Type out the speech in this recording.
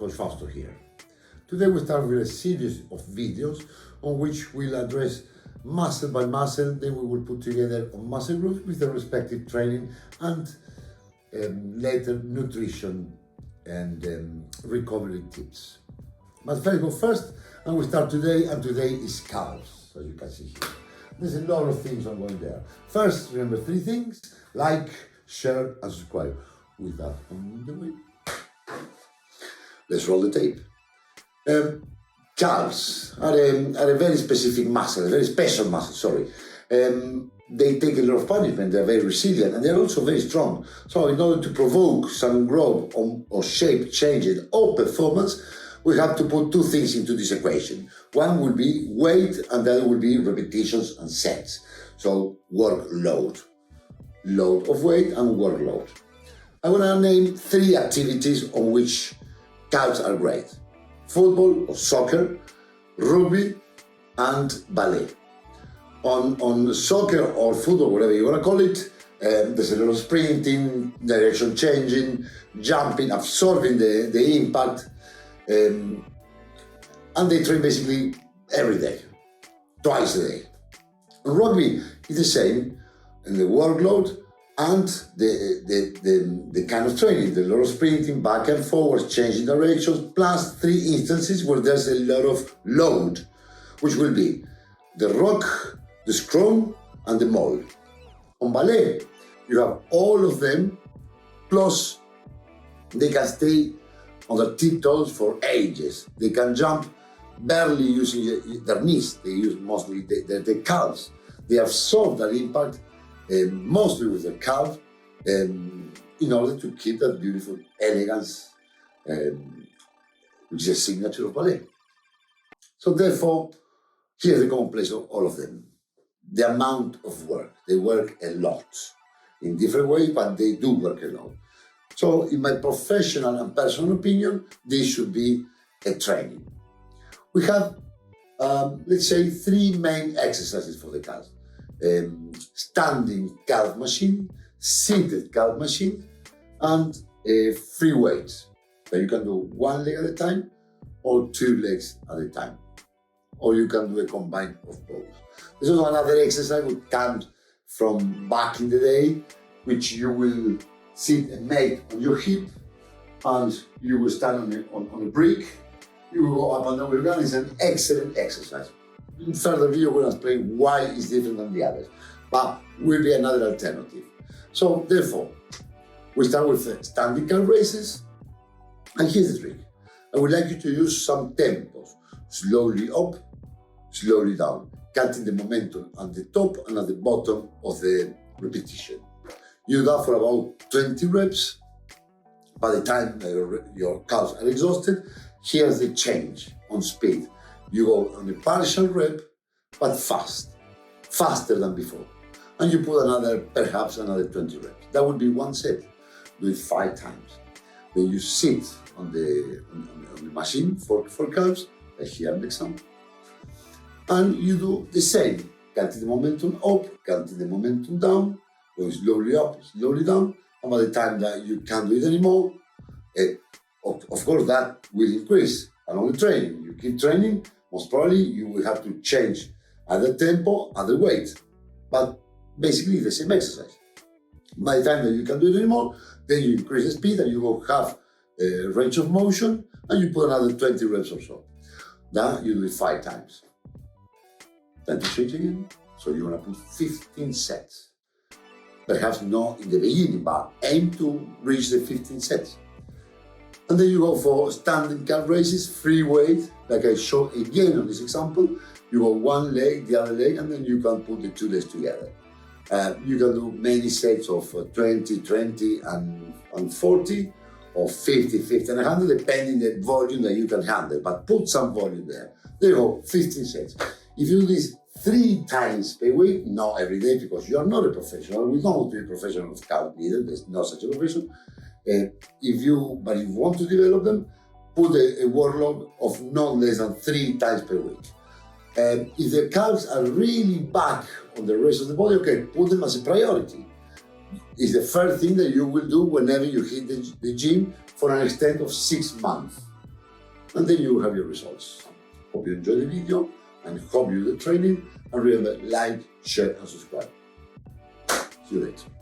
Coach Fausto here. Today we start with a series of videos on which we'll address muscle by muscle, then we will put together on muscle groups with the respective training and later nutrition and recovery tips. But let's go first, and we start today, and today is calves, as you can see here. There's a lot of things ongoing there. First, remember 3 things: like, share, and subscribe. With that on the way, let's roll the tape. Calves are a very specific muscle, a very special muscle, sorry. They take a lot of punishment, they're very resilient, and they're also very strong. So in order to provoke some growth or shape changes or performance, we have to put 2 things into this equation. One will be weight, and the other will be repetitions and sets. So workload, load of weight and workload. I'm gonna name 3 activities on which calves are great: football or soccer, rugby, and ballet. On soccer or football, whatever you want to call it, there's a lot of sprinting, direction changing, jumping, absorbing the impact, and they train basically every day, twice a day. Rugby is the same in the workload and the kind of training, the lot of sprinting, back and forward, changing directions, plus 3 instances where there's a lot of load, which will be the rock, the scrum, and the maul. On ballet, you have all of them, plus they can stay on their tiptoes for ages. They can jump barely using their knees. They use mostly the calves. They absorb that impact mostly with the calf in order to keep that beautiful elegance, which is a signature of ballet. So therefore, here's the common place of all of them. The amount of work. They work a lot in different ways, but they do work a lot. So in my professional and personal opinion, this should be a training. We have, let's say, 3 main exercises for the calves. Standing calf machine, seated calf machine, and free weights. So you can do 1 leg at a time or 2 legs at a time. Or you can do a combine of both. There's also another exercise which comes from back in the day, which you will sit and make on your hip, and you will stand on a brick. You will go up and down with your gun. It's an excellent exercise. In further video, we're going to explain why it's different than the others, but will be another alternative. So therefore, we start with standing calf raises, and here's the trick. I would like you to use some tempos, slowly up, slowly down, cutting the momentum at the top and at the bottom of the repetition. You do that for about 20 reps. By the time your calves are exhausted, here's the change on speed. You go on a partial rep, but faster than before. And you put perhaps another 20 reps. That would be 1 set. Do it 5 times. Then you sit on the machine for calves, like here an example. And you do the same, cutting the momentum up, cutting the momentum down, going slowly up, slowly down, and by the time that you can't do it anymore, of course that will increase along the training. You keep training, most probably you will have to change either tempo, other weight, but basically the same exercise. By the time that you can't do it anymore, then you increase the speed and you go half range of motion, and you put another 20 reps or so. Then you do it 5 times. Then to change again. So you're gonna put 15 sets. Perhaps not in the beginning, but aim to reach the 15 sets. And then you go for standing calf raises, free weight, like I showed again on this example. You go 1 leg, the other leg, and then you can put the 2 legs together. You can do many sets of 20, 20, and 40, or 50, 50, and 100, depending the volume that you can handle, but put some volume there. There you go, 15 sets. If you do this 3 times per week, not every day, because you are not a professional. We don't want to be a professional of calf either. There's no such a profession. If you want to develop them, put a workload of not less than 3 times per week. If the calves are really back on the rest of the body, okay, put them as a priority. It's the first thing that you will do whenever you hit the gym for an extent of 6 months. and then you will have your results. Hope you enjoyed the video and hope you do the training, and remember, like, share and subscribe. See you later.